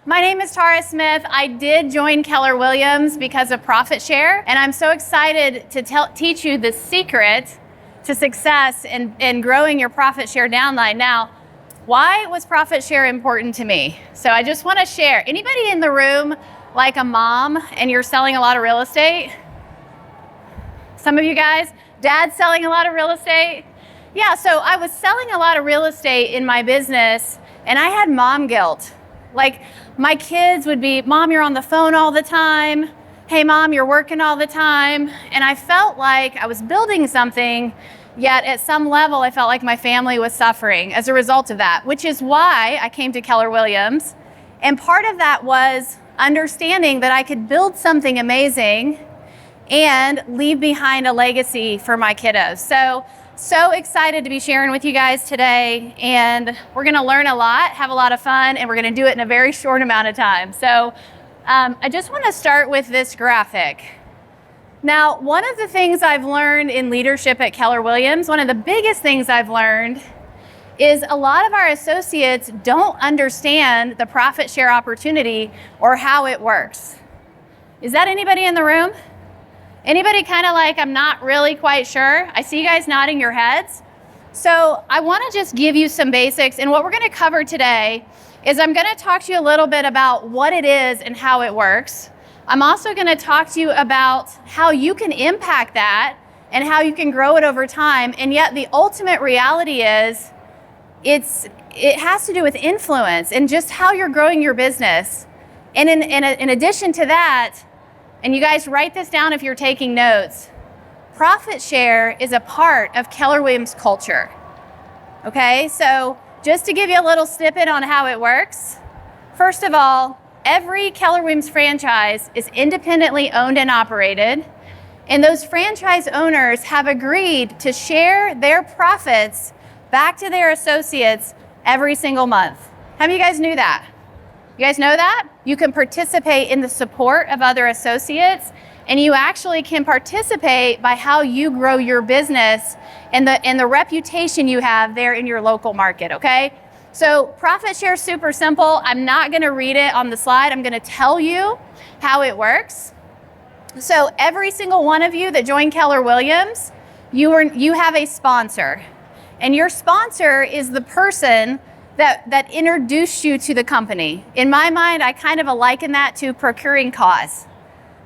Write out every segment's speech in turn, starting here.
My name is Tara Smith. I did join Keller Williams because of profit share, and I'm so excited to teach you the secret to success in growing your profit share downline. Now, why was profit share important to me? So I just want to share. Anybody in the room like a mom and you're selling a lot of real estate? Some of you guys, dad's selling a lot of real estate? Yeah, so I was selling a lot of real estate in my business, and I had mom guilt. Like, my kids would be, Mom, you're on the phone all the time. Hey, Mom, you're working all the time. And I felt like I was building something, yet at some level, I felt like my family was suffering as a result of that, which is why I came to Keller Williams. And part of that was understanding that I could build something amazing and leave behind a legacy for my kiddos. So excited to be sharing with you guys today, and we're gonna learn a lot, have a lot of fun, and we're gonna do it in a very short amount of time. So I just wanna start with this graphic. Now, one of the things I've learned in leadership at Keller Williams, one of the biggest things I've learned is a lot of our associates don't understand the profit share opportunity or how it works. Is that anybody in the room? Anybody kind of like, I'm not really quite sure? I see you guys nodding your heads. So I want to just give you some basics. And what we're going to cover today is I'm going to talk to you a little bit about what it is and how it works. I'm also going to talk to you about how you can impact that and how you can grow it over time. And yet the ultimate reality is it has to do with influence and just how you're growing your business. And in addition to that, and you guys write this down if you're taking notes, profit share is a part of Keller Williams culture. Okay, so just to give you a little snippet on how it works, first of all, every Keller Williams franchise is independently owned and operated, and those franchise owners have agreed to share their profits back to their associates every single month. How many of you guys knew that? You guys know that? You can participate in the support of other associates, and you actually can participate by how you grow your business and the reputation you have there in your local market, okay? So profit share is super simple. I'm not gonna read it on the slide. I'm gonna tell you how it works. So every single one of you that joined Keller Williams, you have a sponsor. And your sponsor is the person that introduced you to the company. In my mind, I kind of liken that to procuring cause.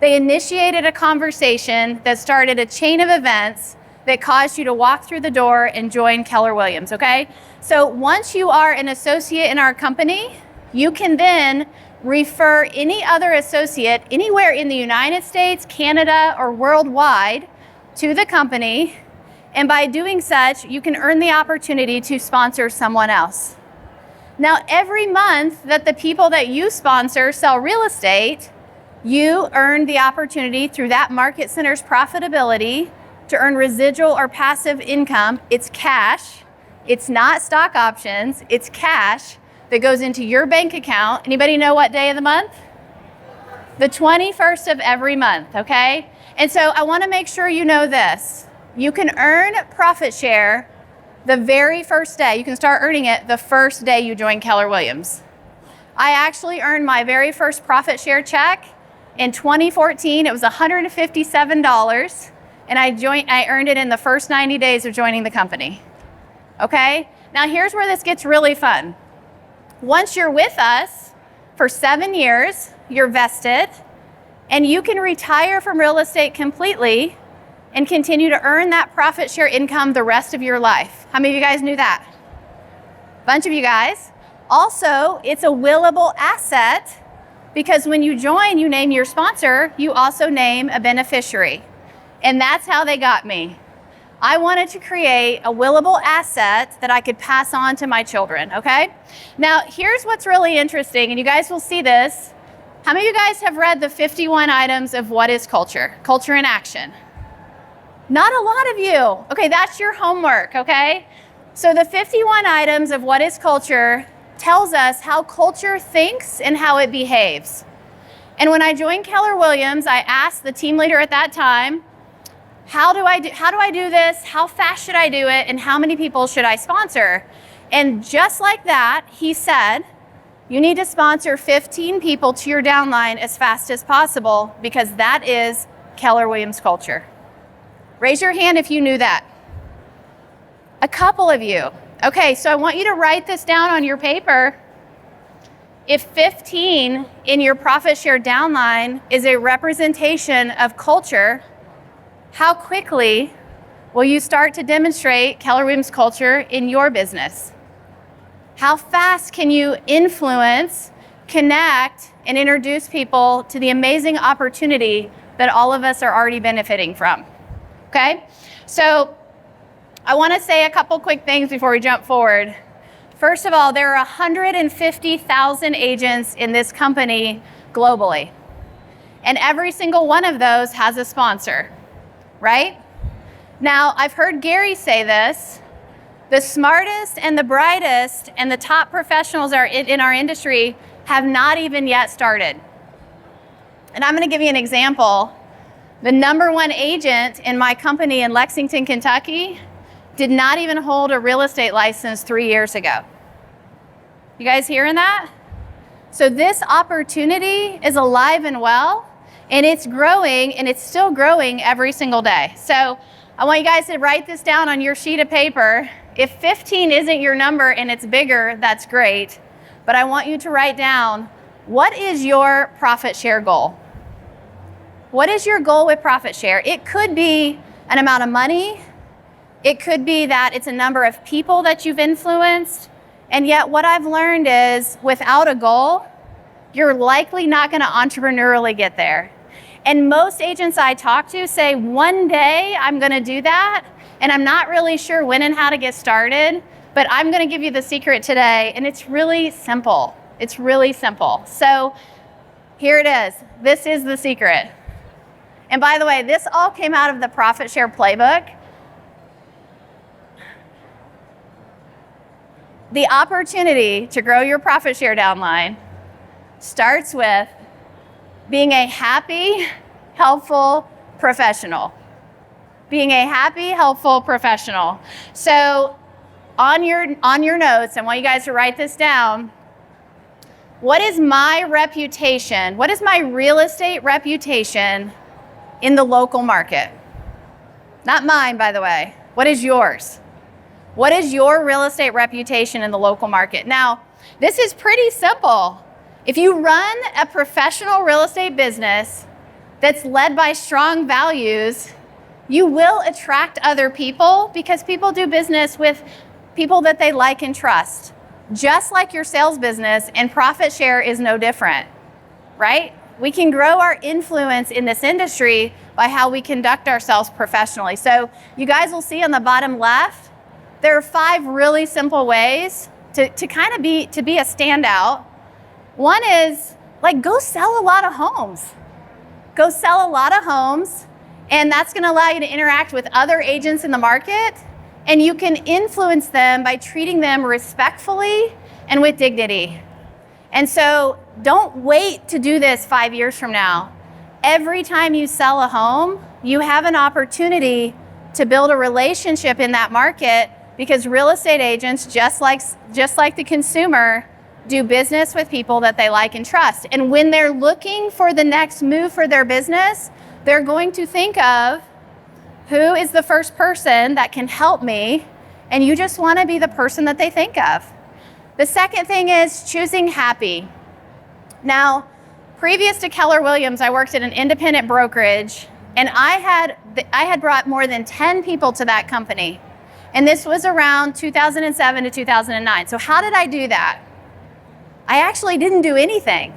They initiated a conversation that started a chain of events that caused you to walk through the door and join Keller Williams, okay? So once you are an associate in our company, you can then refer any other associate anywhere in the United States, Canada, or worldwide to the company. And by doing such, you can earn the opportunity to sponsor someone else. Now, every month that the people that you sponsor sell real estate, you earn the opportunity through that market center's profitability to earn residual or passive income. It's cash. It's not stock options. It's cash that goes into your bank account. Anybody know what day of the month? The 21st of every month, okay? And so I want to make sure you know this. You can earn profit share the very first day. You can start earning it the first day you join Keller Williams. I actually earned my very first profit share check in 2014. It was $157, and I earned it in the first 90 days of joining the company. Okay? Now here's where this gets really fun. Once you're with us for 7 years, you're vested, and you can retire from real estate completely and continue to earn that profit share income the rest of your life. How many of you guys knew that? A bunch of you guys. Also, it's a willable asset because when you join, you name your sponsor, you also name a beneficiary. And that's how they got me. I wanted to create a willable asset that I could pass on to my children, okay? Now, here's what's really interesting, and you guys will see this. How many of you guys have read the 51 items of what is culture? Culture in action. Not a lot of you. Okay, that's your homework, okay? So the 51 items of what is culture tells us how culture thinks and how it behaves. And when I joined Keller Williams, I asked the team leader at that time, how do I do this? How fast should I do it? And how many people should I sponsor? And just like that, he said, You need to sponsor 15 people to your downline as fast as possible because that is Keller Williams culture. Raise your hand if you knew that. A couple of you. Okay, so I want you to write this down on your paper. If 15 in your profit share downline is a representation of culture, how quickly will you start to demonstrate Keller Williams culture in your business? How fast can you influence, connect, and introduce people to the amazing opportunity that all of us are already benefiting from? Okay, so I want to say a couple quick things before we jump forward. First of all, there are 150,000 agents in this company globally, and every single one of those has a sponsor, right? Now, I've heard Gary say this, the smartest and the brightest and the top professionals in our industry have not even yet started. And I'm going to give you an example. The #1 agent in my company in Lexington, Kentucky, did not even hold a real estate license 3 years ago. You guys hearing that? So this opportunity is alive and well, and it's growing, and it's still growing every single day. So I want you guys to write this down on your sheet of paper. If 15 isn't your number and it's bigger, that's great. But I want you to write down, what is your profit share goal? What is your goal with profit share? It could be an amount of money. It could be that it's a number of people that you've influenced. And yet what I've learned is without a goal, you're likely not going to entrepreneurially get there. And most agents I talk to say, one day I'm going to do that, and I'm not really sure when and how to get started, but I'm going to give you the secret today, and it's really simple. It's really simple. So here it is. This is the secret. And by the way, this all came out of the Profit Share Playbook. The opportunity to grow your profit share downline starts with being a happy, helpful professional. Being a happy, helpful professional. So on your notes, I want you guys to write this down. What is my reputation? What is my real estate reputation in the local market? Not mine, by the way. What is yours? What is your real estate reputation in the local market? Now, this is pretty simple. If you run a professional real estate business that's led by strong values, you will attract other people because people do business with people that they like and trust. Just like your sales business, and profit share is no different, right? We can grow our influence in this industry by how we conduct ourselves professionally. So you guys will see on the bottom left, there are 5 really simple ways to be a standout. One is go sell a lot of homes. Go sell a lot of homes, and that's going to allow you to interact with other agents in the market, and you can influence them by treating them respectfully and with dignity. And so don't wait to do this 5 years from now. Every time you sell a home, you have an opportunity to build a relationship in that market, because real estate agents, just like the consumer, do business with people that they like and trust. And when they're looking for the next move for their business, they're going to think of, who is the first person that can help me? And you just want to be the person that they think of. The second thing is choosing happy. Now, previous to Keller Williams, I worked at an independent brokerage, and I had brought more than 10 people to that company. And this was around 2007 to 2009. So how did I do that? I actually didn't do anything.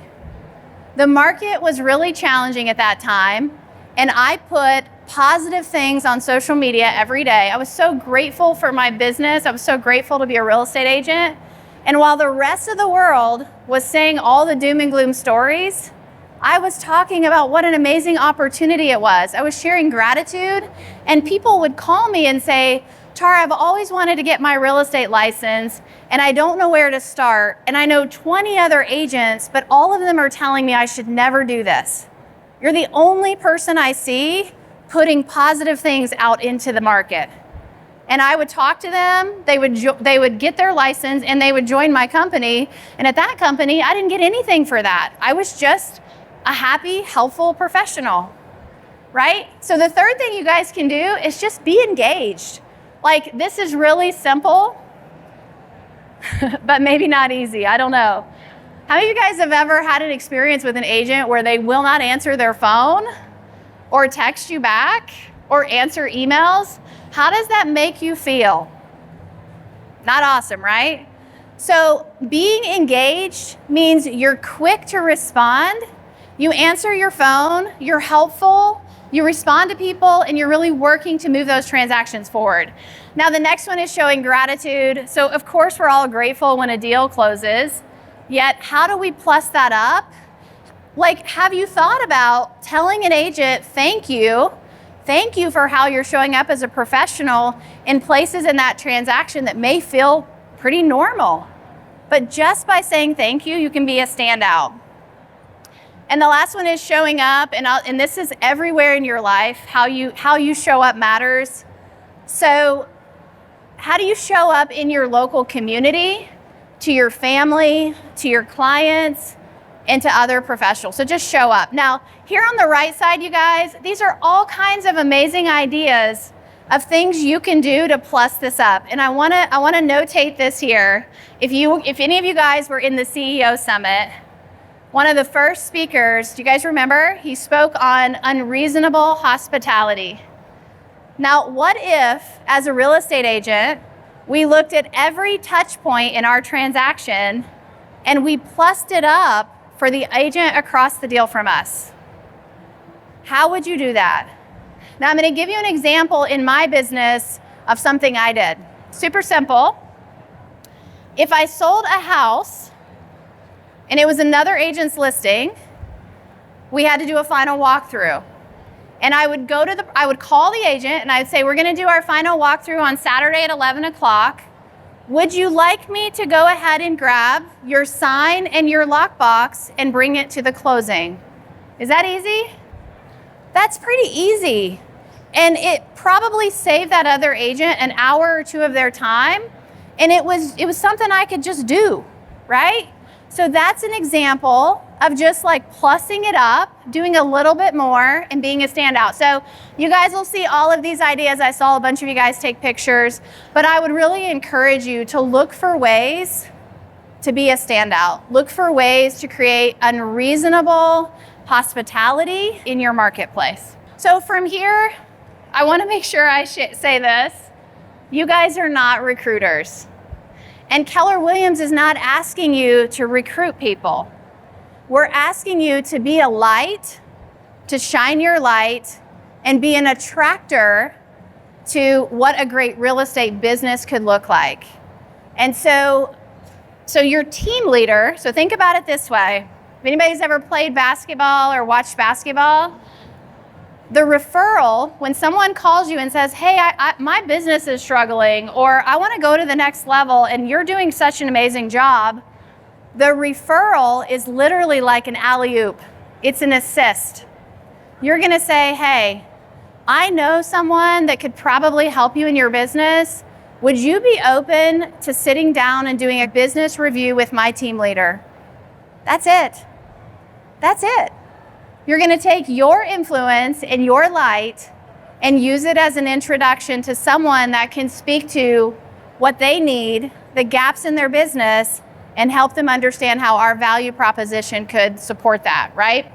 The market was really challenging at that time, and I put positive things on social media every day. I was so grateful for my business. I was so grateful to be a real estate agent. And while the rest of the world was saying all the doom and gloom stories, I was talking about what an amazing opportunity it was. I was sharing gratitude, and people would call me and say, Tara, I've always wanted to get my real estate license, and I don't know where to start. And I know 20 other agents, but all of them are telling me I should never do this. You're the only person I see putting positive things out into the market. And I would talk to them, they would get their license, and they would join my company. And at that company, I didn't get anything for that. I was just a happy, helpful professional, right? So the third thing you guys can do is just be engaged. Like, this is really simple, but maybe not easy, I don't know. How many of you guys have ever had an experience with an agent where they will not answer their phone or text you back or answer emails? How does that make you feel? Not awesome, right? So being engaged means you're quick to respond, you answer your phone, you're helpful, you respond to people, and you're really working to move those transactions forward. Now, the next one is showing gratitude. So of course, we're all grateful when a deal closes, yet how do we plus that up? Like, have you thought about telling an agent, thank you for how you're showing up as a professional in places in that transaction that may feel pretty normal. But just by saying thank you, you can be a standout. And the last one is showing up, and this is everywhere in your life. How you show up matters. So how do you show up in your local community, to your family, to your clients, and to other professionals? So just show up. Now, here on the right side, you guys, these are all kinds of amazing ideas of things you can do to plus this up. And I wanna notate this here. If any of you guys were in the CEO Summit, one of the first speakers, do you guys remember? He spoke on unreasonable hospitality. Now, what if, as a real estate agent, we looked at every touch point in our transaction and we plussed it up for the agent across the deal from us? How would you do that? Now, I'm going to give you an example in my business of something I did. Super simple. If I sold a house and it was another agent's listing, we had to do a final walkthrough. And I would call the agent and I'd say, we're going to do our final walkthrough on Saturday at 11 o'clock. Would you like me to go ahead and grab your sign and your lockbox and bring it to the closing? Is that easy? That's pretty easy. And it probably saved that other agent an hour or two of their time. And it was something I could just do, right? So that's an example of just like plussing it up, doing a little bit more, and being a standout. So you guys will see all of these ideas. I saw a bunch of you guys take pictures, but I would really encourage you to look for ways to be a standout. Look for ways to create unreasonable hospitality in your marketplace. So from here, I want to make sure I say this. You guys are not recruiters. And Keller Williams is not asking you to recruit people. We're asking you to be a light, to shine your light, and be an attractor to what a great real estate business could look like. And so your team leader, so think about it this way. If anybody's ever played basketball or watched basketball, the referral, when someone calls you and says, hey, my business is struggling, or I want to go to the next level and you're doing such an amazing job, the referral is literally like an alley-oop. It's an assist. You're going to say, hey, I know someone that could probably help you in your business. Would you be open to sitting down and doing a business review with my team leader? That's it. That's it. You're going to take your influence and your light and use it as an introduction to someone that can speak to what they need, the gaps in their business, and help them understand how our value proposition could support that, right?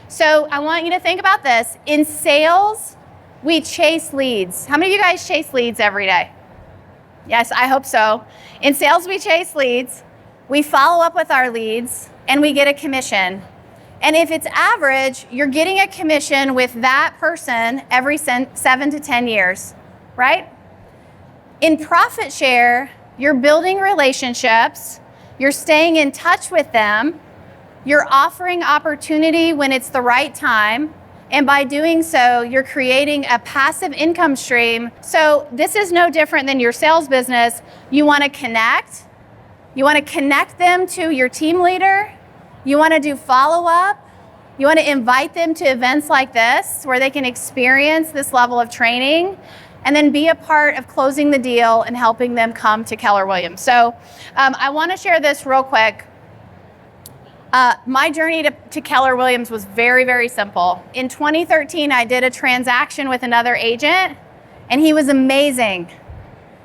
So I want you to think about this. In sales, we chase leads. How many of you guys chase leads every day? Yes, I hope so. In sales, we chase leads, we follow up with our leads, and we get a commission. And if it's average, you're getting a commission with that person every 7 to 10 years, right? In profit share, you're building relationships, you're staying in touch with them, you're offering opportunity when it's the right time, and by doing so, you're creating a passive income stream. So this is no different than your sales business. You want to connect them to your team leader. You want to do follow-up. You want to invite them to events like this where they can experience this level of training. and then be a part of closing the deal and helping them come to Keller Williams. So I want to share this real quick. My journey to Keller Williams was very, very simple. In 2013, I did a transaction with another agent, and he was amazing.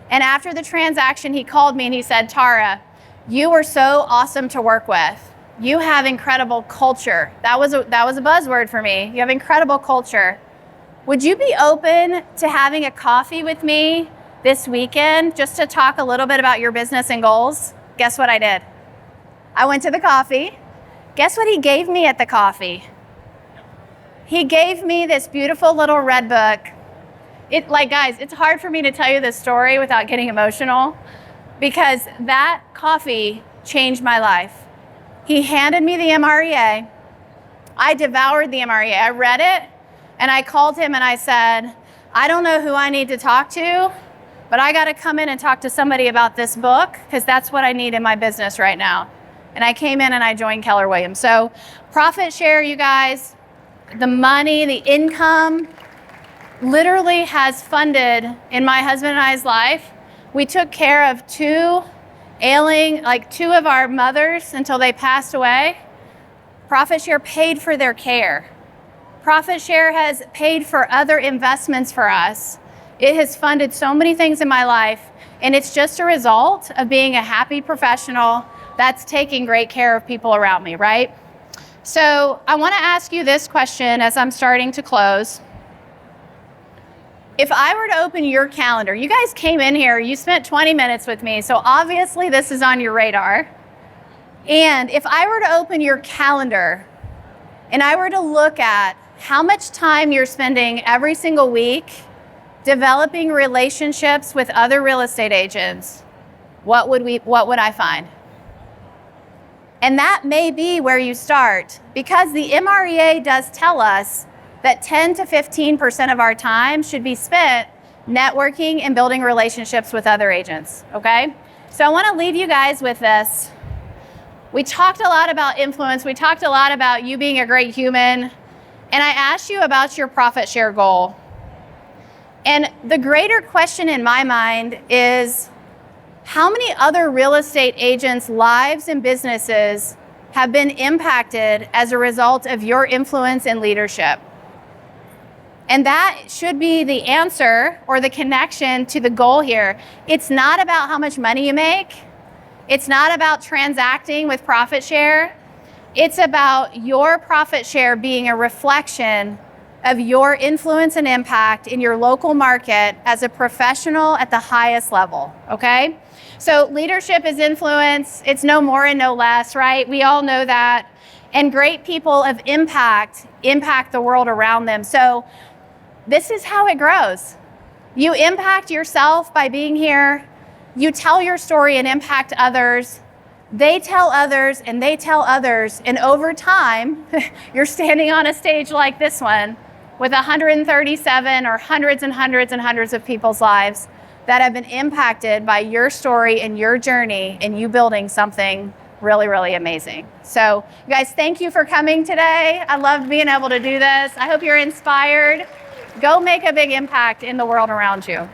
And after the transaction, he called me and he said, Tara, you were so awesome to work with. You have incredible culture. That was a buzzword for me. You have incredible culture. Would you be open to having a coffee with me this weekend just to talk a little bit about your business and goals? Guess what I did? I went to the coffee. Guess what he gave me at the coffee? He gave me this beautiful little red book. Guys, it's hard for me to tell you this story without getting emotional because that coffee changed my life. He handed me the MREA. I devoured the MREA. I read it and I called him and I said, I don't know who I need to talk to, but I got to come in and talk to somebody about this book because that's what I need in my business right now. And I came in and I joined Keller Williams. So profit share, you guys, the money, the income literally has funded in my husband and I's life. We took care of two of our mothers until they passed away. Profit share paid for their care. Profit share has paid for other investments for us. It has funded so many things in my life, and it's just a result of being a happy professional that's taking great care of people around me, right? So I want to ask you this question as I'm starting to close. If I were to open your calendar, you guys came in here, you spent 20 minutes with me, so obviously this is on your radar. And if I were to open your calendar and I were to look at how much time you're spending every single week developing relationships with other real estate agents, what would I find? And that may be where you start, because the MREA does tell us that 10 to 15% of our time should be spent networking and building relationships with other agents, okay? So I want to leave you guys with this. We talked a lot about influence. We talked a lot about you being a great human. And I asked you about your profit share goal. And the greater question in my mind is, how many other real estate agents' lives and businesses have been impacted as a result of your influence and leadership? And that should be the answer or the connection to the goal here. It's not about how much money you make. It's not about transacting with profit share. It's about your profit share being a reflection of your influence and impact in your local market as a professional at the highest level, okay? So leadership is influence. It's no more and no less, right? We all know that. And great people of impact the world around them. So this is how it grows. You impact yourself by being here. You tell your story and impact others. They tell others and they tell others. And over time, you're standing on a stage like this one with 137 or hundreds and hundreds and hundreds of people's lives that have been impacted by your story and your journey and you building something really, really amazing. So you guys, thank you for coming today. I loved being able to do this. I hope you're inspired. Go make a big impact in the world around you.